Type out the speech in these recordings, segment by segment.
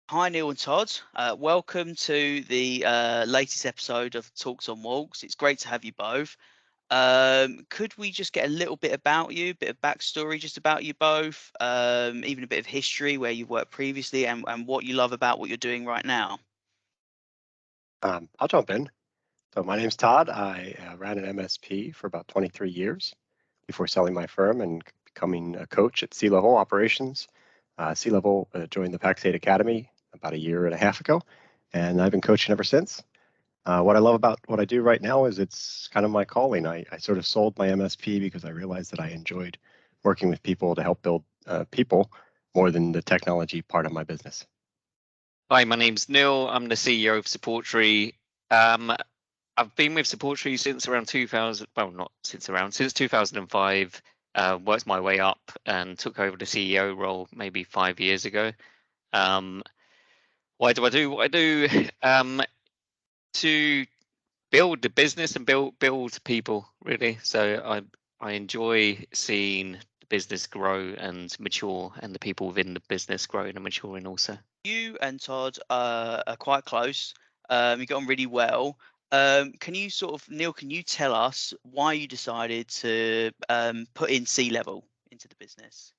Hi, Neil and Todd. Welcome to the latest episode of Talks on Walks. It's great to have you both. Could we just get a little bit about you, a bit of backstory just about you both, even a bit of history where you've worked previously and what you love about what you're doing right now? I'll jump in. So my name's Todd. I ran an MSP for about 23 years before selling my firm and becoming a coach at C-Level Operations. C-Level joined the Pax8 Academy about a year and a half ago, and I've been coaching ever since. What I love about what I do right now is it's kind of my calling. I sort of sold my MSP because I realized that I enjoyed working with people to help build people more than the technology part of my business. Hi, my name's Neil. I'm the CEO of Supportree. I've been with Supportree since around 2000. Well, not since 2005. Worked my way up and took over the CEO role maybe 5 years ago. Why do I do what I do? To build the business and build people, really. So I enjoy seeing the business grow and mature, and the people within the business growing and maturing also. You and Todd are quite close. You get on really well. Can you Neil, can you tell us why you decided to put in C-Level into the business?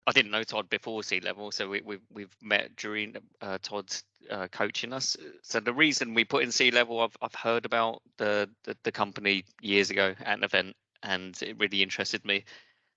I didn't know Todd before C-Level, so we've met during Todd's coaching us. So the reason we put in C-Level, I've heard about the company years ago at an event, and it really interested me.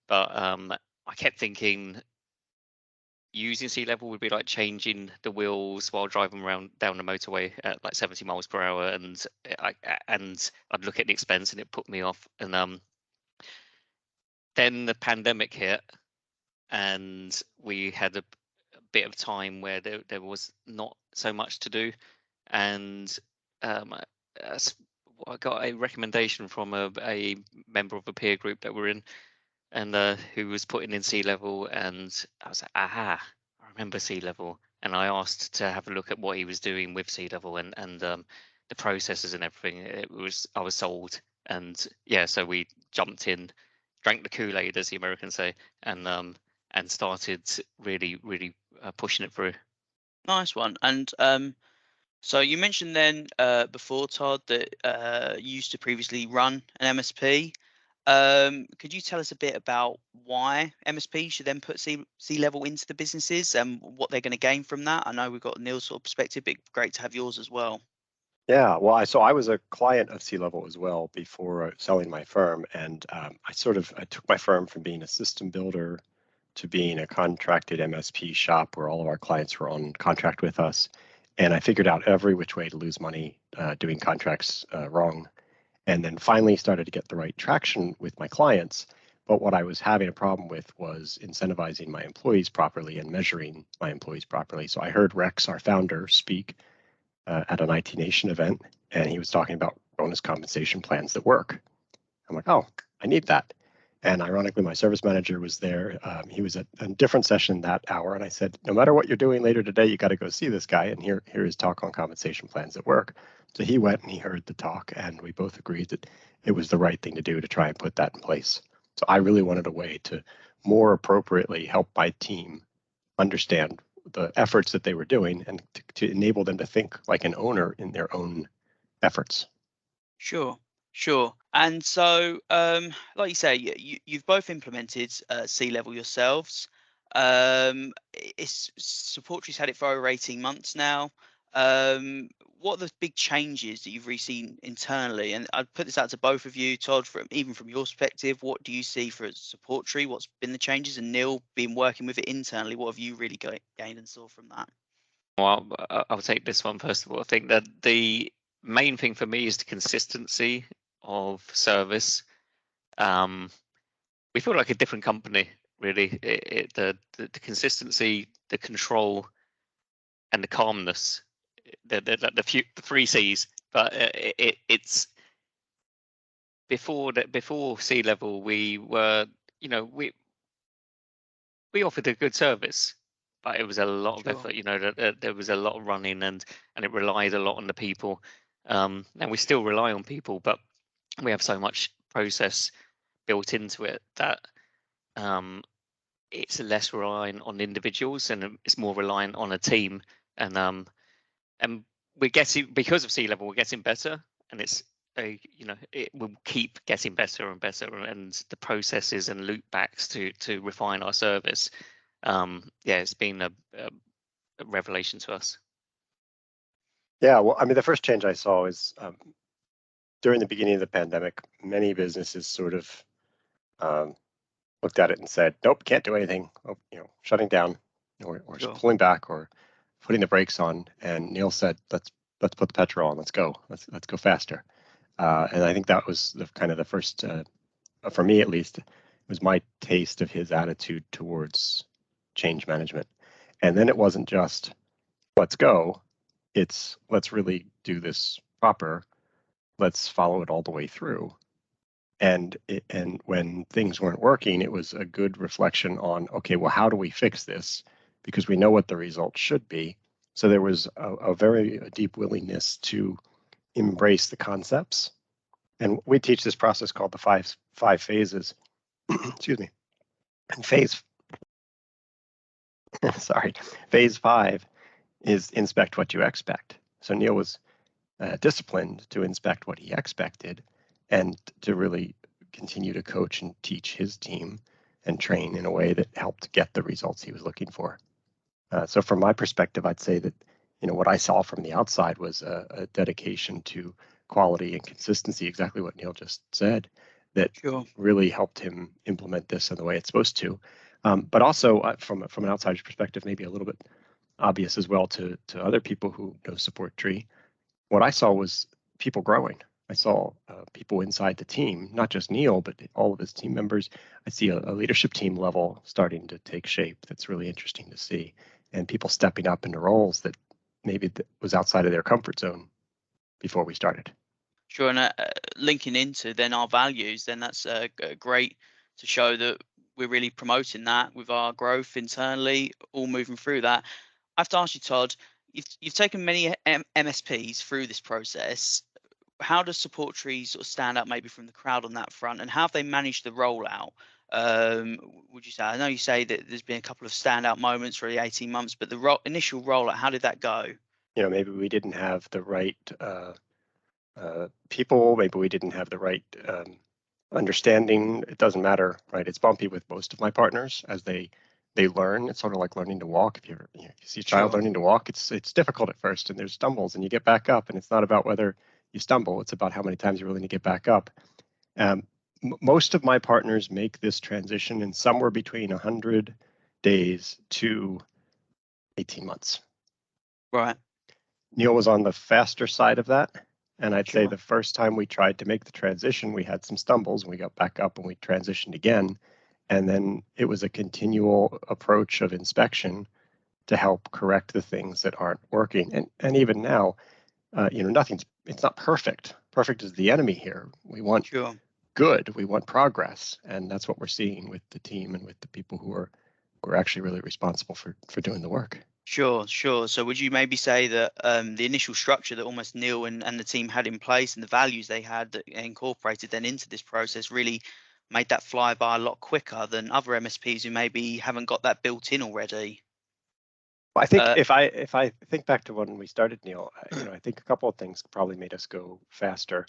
But I kept thinking using C-Level would be like changing the wheels while driving around down the motorway at like 70 miles per hour, and I'd look at the expense and it put me off. And then the pandemic hit, and we had a bit of time where there was not so much to do, and I got a recommendation from a member of a peer group that we're in, and who was putting in C-Level, and I was like, aha, I remember C-Level, and I asked to have a look at what he was doing with C-Level and the processes and everything. I was sold, and yeah, so we jumped in, drank the Kool-Aid, as the Americans say, and started really pushing it through. Nice one. And so you mentioned then before, Todd, that you used to previously run an MSP. Could you tell us a bit about why MSP should then put C-Level into the businesses and what they're going to gain from that? I know we've got Neil's sort of perspective, but great to have yours as well. Yeah, well, I was a client of C-Level as well before selling my firm, and I took my firm from being a system builder to being a contracted MSP shop where all of our clients were on contract with us, and I figured out every which way to lose money doing contracts wrong, and then finally started to get the right traction with my clients. But what I was having a problem with was incentivizing my employees properly and measuring my employees properly. So I heard Rex, our founder, speak at an IT Nation event, and he was talking about bonus compensation plans that work. I'm like, oh, I need that. And ironically, my service manager was there. He was at a different session that hour, and I said, no matter what you're doing later today, you got to go see this guy and hear his talk on compensation plans that work. So he went and he heard the talk, and we both agreed that it was the right thing to do to try and put that in place. So I really wanted a way to more appropriately help my team understand the efforts that they were doing and to enable them to think like an owner in their own efforts. Sure, sure. And so, like you say, you've both implemented C-Level yourselves. It's Supportree's had it for over 18 months now. What are the big changes that you've really seen internally? And I'd put this out to both of you, Todd, even from your perspective, what do you see for Supportree? What's been the changes? And Neil, been working with it internally, what have you really gained and saw from that? Well, I'll take this one first of all. I think that the main thing for me is the consistency of service. We feel like a different company, really. The consistency, the control, and the calmness, the three C's. But it's before C-Level, we were, we offered a good service, but it was a lot of Sure. effort. There was a lot of running, and it relied a lot on the people. And we still rely on people, but we have so much process built into it that it's less reliant on individuals and it's more reliant on a team. and we're getting, because of C-level, we're getting better, and it's it will keep getting better and better, and the processes and loop backs to refine our service. It's been a revelation to us. Yeah, well, I mean, the first change I saw is during the beginning of the pandemic, many businesses sort of looked at it and said, "Nope, can't do anything." Shutting down, or Sure. pulling back, or putting the brakes on. And Neil said, "Let's put the petrol on. Let's go. Let's go faster." And I think that was the first, for me at least, was my taste of his attitude towards change management. And then it wasn't just let's go, it's let's really do this proper. Let's follow it all the way through. And when things weren't working, it was a good reflection on, okay, well, how do we fix this? Because we know what the results should be. So there was a very deep willingness to embrace the concepts. And we teach this process called the five phases. Excuse me. And phase 5 is inspect what you expect. So Neil was disciplined to inspect what he expected and to really continue to coach and teach his team and train in a way that helped get the results he was looking for. So from my perspective, I'd say that what I saw from the outside was a dedication to quality and consistency, exactly what Neil just said, that Sure. really helped him implement this in the way it's supposed to. But also from an outsider's perspective, maybe a little bit obvious as well to other people who know Support Tree, what I saw was people growing. I saw people inside the team, not just Neil, but all of his team members. I see a leadership team level starting to take shape. That's really interesting to see. And people stepping up into roles that maybe was outside of their comfort zone before we started. Sure, and linking into then our values, then that's great to show that we're really promoting that with our growth internally, all moving through that. I have to ask you, Todd, you've taken many MSPs through this process. How does Support Tree sort of stand out maybe from the crowd on that front, and how have they managed the rollout? Would you say? I know you say that there's been a couple of standout moments for the 18 months, but the initial rollout, how did that go? Maybe we didn't have the right people. Maybe we didn't have the right understanding. It doesn't matter, right? It's bumpy with most of my partners as they learn. It's sort of like learning to walk. If you see a child Sure. learning to walk, it's difficult at first, and there's stumbles, and you get back up. And it's not about whether you stumble; it's about how many times you're willing to get back up. Most of my partners make this transition in somewhere between 100 days to 18 months. Right. Neil was on the faster side of that. And I'd say Sure. the first time we tried to make the transition, we had some stumbles and we got back up and we transitioned again. And then it was a continual approach of inspection to help correct the things that aren't working. And even now, it's not perfect. Perfect is the enemy here. We want Sure. good, we want progress. And that's what we're seeing with the team and with the people who are actually really responsible for doing the work. Sure. So would you maybe say that the initial structure that almost Neil and the team had in place and the values they had that incorporated then into this process really made that fly by a lot quicker than other MSPs who maybe haven't got that built in already? I think if I think back to when we started, Neil, I think a couple of things probably made us go faster.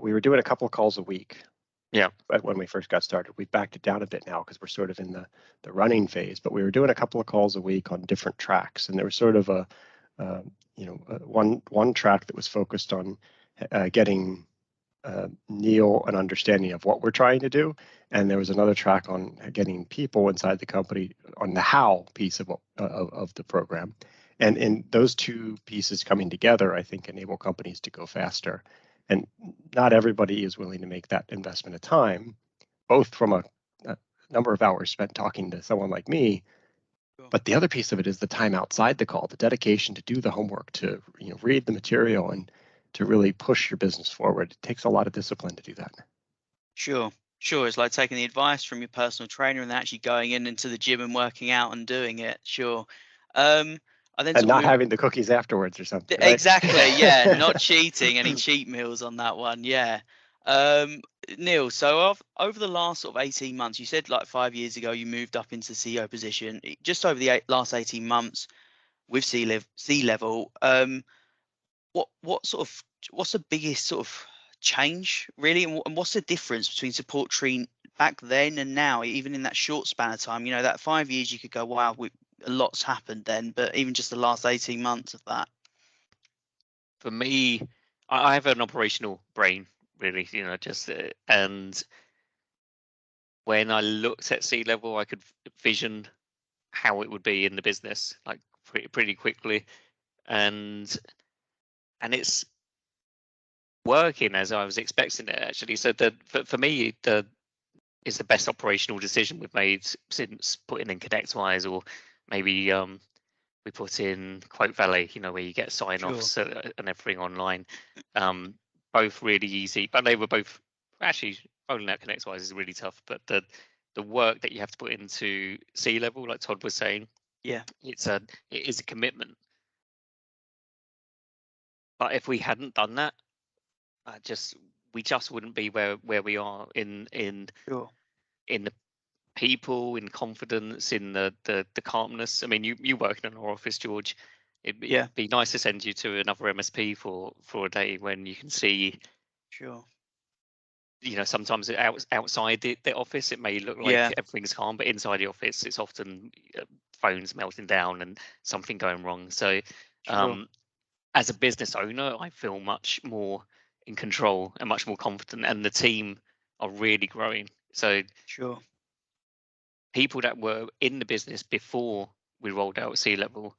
We were doing a couple of calls a week. Yeah. When we first got started, we backed it down a bit now because we're sort of in the running phase. But we were doing a couple of calls a week on different tracks, and there was sort of one track that was focused on getting Neil an understanding of what we're trying to do, and there was another track on getting people inside the company on the how piece of the program. And in those two pieces coming together, I think enable companies to go faster. And not everybody is willing to make that investment of time, both from a number of hours spent talking to someone like me, but the other piece of it is the time outside the call, the dedication to do the homework, to read the material, and to really push your business forward. It takes a lot of discipline to do that. Sure. It's like taking the advice from your personal trainer and actually going into the gym and working out and doing it. Sure. And not having the cookies afterwards or something. Right? Exactly. Yeah. Not cheating. Any cheat meals on that one. Yeah. Neil, so over the last sort of 18 months, you said like 5 years ago you moved up into CEO position. Just over the last 18 months, with C-level. What's the biggest sort of change really, and what's the difference between support tree back then and now, even in that short span of time? That 5 years, you could go, wow, a lot's happened then, but even just the last 18 months of that. For me, I have an operational brain, really, and when I looked at C-level, I could vision how it would be in the business, like pretty quickly, and it's working as I was expecting it, actually. So for me, it's the best operational decision we've made since putting in ConnectWise, or maybe we put in Quote Valet, where you get sign-offs and everything online. Both really easy, but they were both actually, rolling out ConnectWise is really tough. But the work that you have to put into C-level, like Todd was saying, yeah, it is a commitment. But if we hadn't done that, we just wouldn't be where we are in the people, in confidence, in the calmness. I mean, you work in our office, George. It'd be nice to send you to another MSP for a day when you can see. Sure. Sometimes outside the office, it may look like everything's calm, but inside the office, it's often phones melting down and something going wrong. So, as a business owner, I feel much more in control and much more confident, and the team are really growing. So, people that were in the business before we rolled out C-level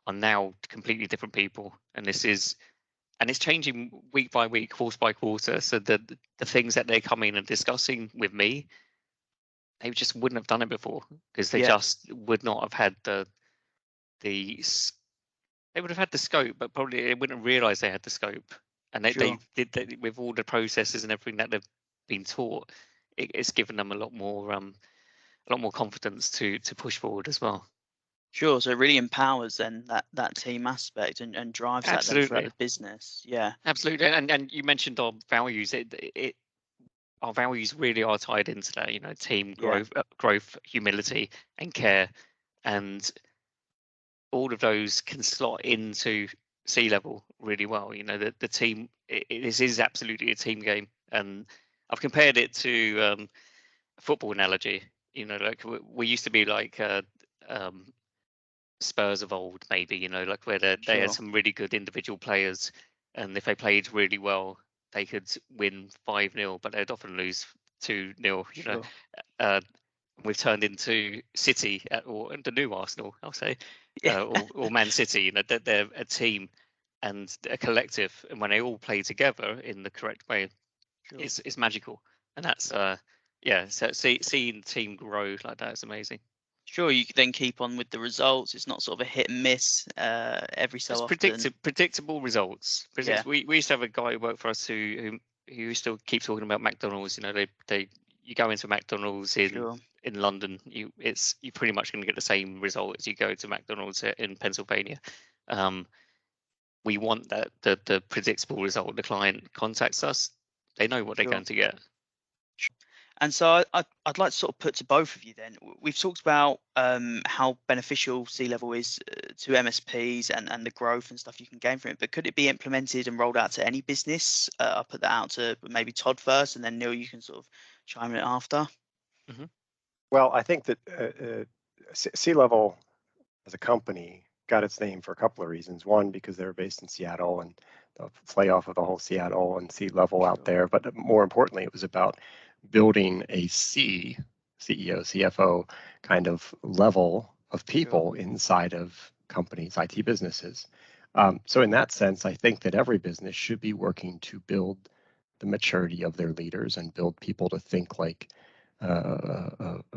are now completely different people, and it's changing week by week, quarter by quarter. So the things that they're coming and discussing with me, they just wouldn't have done it before, because they just would not have had they would have had the scope, but probably they wouldn't realize they had the scope. And they did with all the processes and everything that they've been taught, it's given them a lot more confidence to push forward as well. Sure. So it really empowers then that team aspect and drives that then throughout the business. Yeah. Absolutely. And you mentioned our values. Our values really are tied into that. Team growth, humility, and care, and all of those can slot into C-level really well. The team. This is absolutely a team game, and I've compared it to a football analogy. Like we used to be like Spurs of old, maybe, like where they had some really good individual players, and if they played really well, they could win 5-0, but they'd often lose 2-0. We've turned into City, or the new Arsenal, I'll say, or Man City. They're a team and a collective, and when they all play together in the correct way, it's magical. And that's so seeing the team grow like that is amazing. Sure, you can then keep on with the results. It's not sort of a hit and miss every so often. Predictable results. We used to have a guy who worked for us who used to keep talking about McDonald's. You go into McDonald's in London, you're pretty much going to get the same result as you go to McDonald's in Pennsylvania. We want that the predictable result. The client contacts us, they know what they're going to get. And so I'd like to sort of put to both of you then. We've talked about how beneficial C-level is to MSPs and the growth and stuff you can gain from it. But could it be implemented and rolled out to any business? I'll put that out to maybe Todd first, and then Neil, you can sort of chime in after. Mm-hmm. Well, I think that C-level as a company got its name for a couple of reasons. One, because they were based in Seattle and the play off of the whole Seattle and C-level out there. But more importantly, it was about building a CEO, CFO kind of level of people inside of companies, IT businesses. So in that sense, I think that every business should be working to build the maturity of their leaders and build people to think like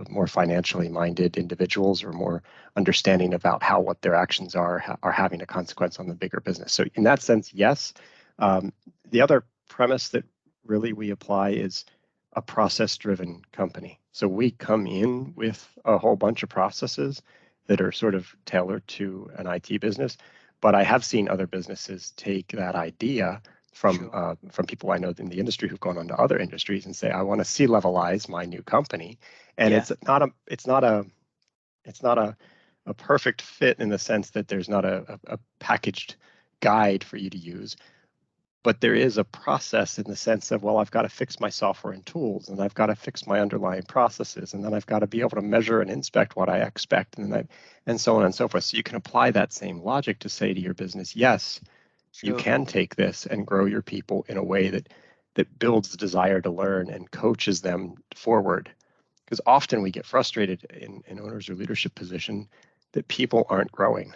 more financially minded individuals, or more understanding about how what their actions are having a consequence on the bigger business. So in that sense, yes. The other premise that really we apply is a process-driven company. So we come in with a whole bunch of processes that are sort of tailored to an IT business, but I have seen other businesses take that idea from people I know in the industry who've gone on to other industries and say, I want to C-levelize my new company, and it's not a a perfect fit in the sense that there's not a packaged guide for you to use, but there is a process in the sense of, well, I've got to fix my software and tools, and I've got to fix my underlying processes, and then I've got to be able to measure and inspect what I expect, and so on and so forth. So you can apply that same logic to say to your business, yes, you Sure. can take this and grow your people in a way that builds the desire to learn and coaches them forward. Because often we get frustrated in owners or leadership position that people aren't growing.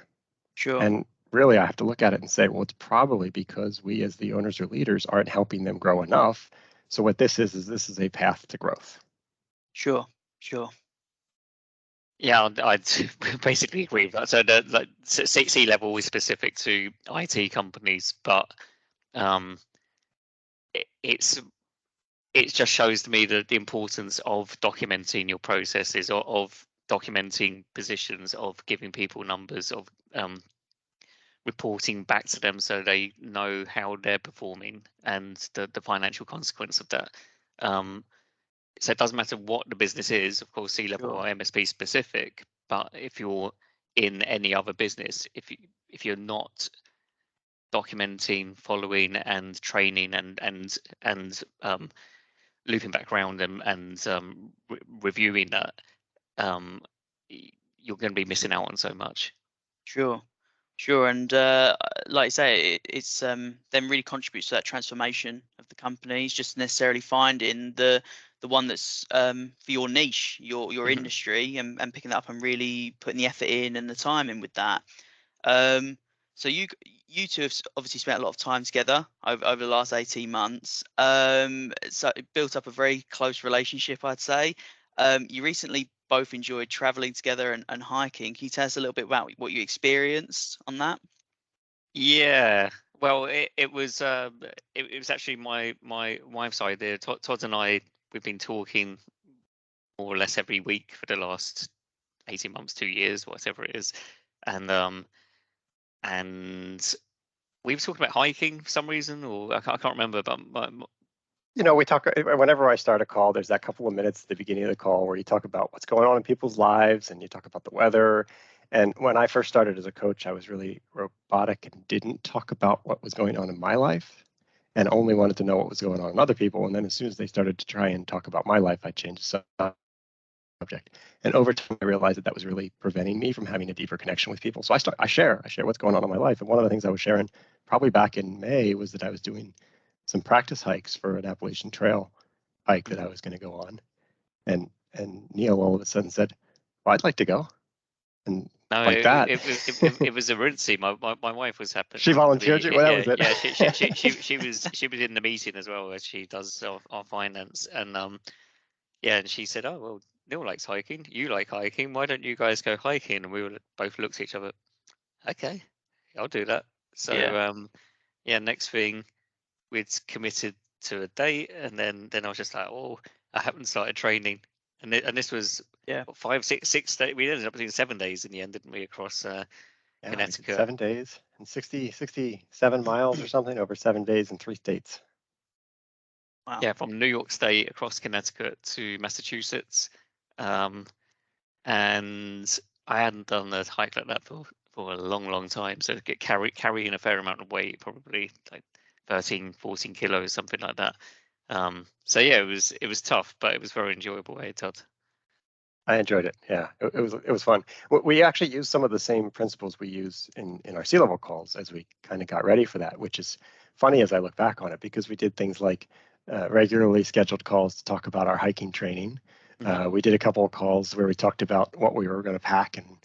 Sure. And really, I have to look at it and say, well, it's probably because we as the owners or leaders aren't helping them grow enough. So what this is a path to growth. Sure. Sure. Yeah, I'd basically agree with that. So the C-level is specific to IT companies, but it just shows to me the importance of documenting your processes, or of documenting positions, of giving people numbers, of reporting back to them so they know how they're performing and the financial consequence of that. So it doesn't matter what the business is, of course, C-level Sure. or MSP specific, but if you're in any other business, if you're not documenting, following, and training, and looping back around and reviewing that, you're going to be missing out on so much. Sure. Sure. And like I say, it's then really contributes to that transformation of the companies, just necessarily finding the one that's for your niche, your industry, and picking that up and really putting the effort in and the time in with that. So you two have obviously spent a lot of time together over the last 18 months. So it built up a very close relationship, I'd say. You recently both enjoyed traveling together and hiking. Can you tell us a little bit about what you experienced on that? Yeah, well, it was actually my wife's idea. Todd and I, we've been talking more or less every week for the last 18 months, 2 years, whatever it is, and we were talking about hiking for some reason, or I can't remember, but We talk whenever I start a call, there's that couple of minutes at the beginning of the call where you talk about what's going on in people's lives and you talk about the weather. And when I first started as a coach, I was really robotic and didn't talk about what was going on in my life and only wanted to know what was going on in other people. And then as soon as they started to try and talk about my life, I changed the subject. And over time, I realized that was really preventing me from having a deeper connection with people. So I share what's going on in my life. And one of the things I was sharing probably back in May was that I was doing some practice hikes for an Appalachian Trail hike that I was going to go on. And Neil all of a sudden said, well, I'd like to go. And no, like that. It was a rinse. My wife was happy. She volunteered you? Well, that was it. Yeah, she was in the meeting as well, as she does our finance. And yeah, and she said, oh, well, Neil likes hiking. You like hiking. Why don't you guys go hiking? And we both looked at each other. Okay, I'll do that. So yeah, next thing, we'd committed to a date, and then I was just like, oh, I haven't started training, and this was 5, 6 days. We ended up doing 7 days in the end, didn't we? Across Connecticut. 7 days and 67 miles or something over 7 days in 3 states. Wow. Yeah, from New York State across Connecticut to Massachusetts, and I hadn't done a hike like that for a long time. So to get carrying a fair amount of weight, probably like 13, 14 kilos, something like that. So yeah, it was tough, but it was very enjoyable. Hey, Todd? I enjoyed it. Yeah, it was fun. We actually used some of the same principles we use in our C-level calls as we kind of got ready for that, which is funny as I look back on it, because we did things like regularly scheduled calls to talk about our hiking training. We did a couple of calls where we talked about what we were going to pack and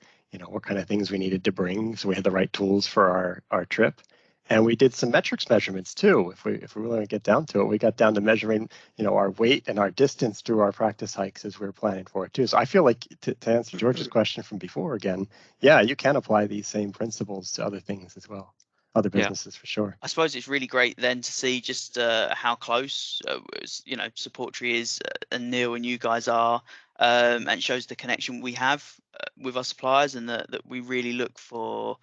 what kind of things we needed to bring, so we had the right tools for our trip. And we did some measurements too. If we really want to get down to it, we got down to measuring, our weight and our distance through our practice hikes as we were planning for it too. So I feel like to answer George's question from before again, yeah, you can apply these same principles to other things as well, other businesses for sure. I suppose it's really great then to see just how close Support Tree is and Neil and you guys are, and it shows the connection we have with our suppliers, and that we really look for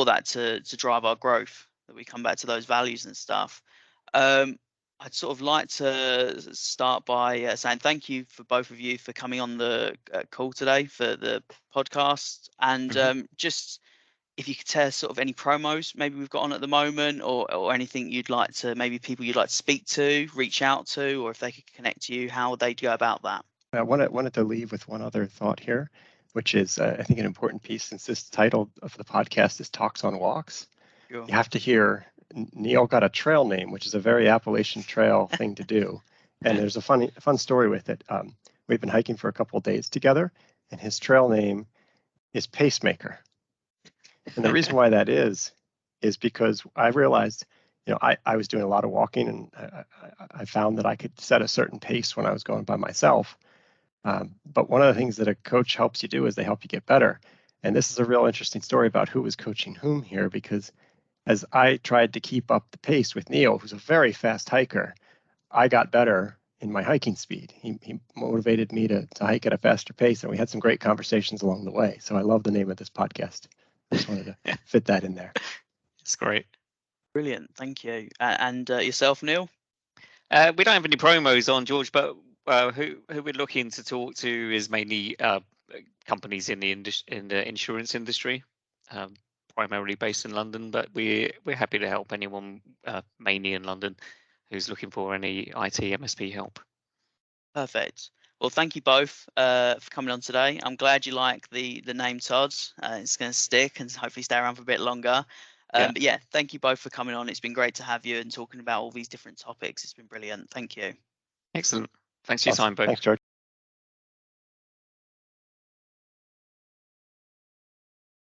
that to drive our growth. That we come back to those values and stuff. I'd sort of like to start by saying thank you for both of you for coming on the call today for the podcast, and just if you could tell us sort of any promos maybe we've got on at the moment, or anything you'd like to, maybe people you'd like to speak to, reach out to, or if they could connect to you, how they'd go about that. I wanted to leave with one other thought here, which is I think an important piece, since this title of the podcast is Talks on Walks. Sure. You have to hear Neil got a trail name, which is a very Appalachian Trail thing to do. And there's a fun story with it. We've been hiking for a couple of days together, and his trail name is Pacemaker. And the reason why that is because I realized, I was doing a lot of walking, and I found that I could set a certain pace when I was going by myself. But one of the things that a coach helps you do is they help you get better. And this is a real interesting story about who was coaching whom here, because as I tried to keep up the pace with Neil, who's a very fast hiker, I got better in my hiking speed. He motivated me to hike at a faster pace, and we had some great conversations along the way. So I love the name of this podcast. I just wanted to fit that in there. It's great. Brilliant, thank you. And yourself, Neil? We don't have any promos on, George, but who we're looking to talk to is mainly companies in the insurance industry, primarily based in London. But we're happy to help anyone mainly in London who's looking for any IT MSP help. Perfect. Well, thank you both for coming on today. I'm glad you like the name Todd. It's going to stick and hopefully stay around for a bit longer. But yeah, thank you both for coming on. It's been great to have you and talking about all these different topics. It's been brilliant. Thank you. Excellent. Thanks for your time, both. Thanks, George.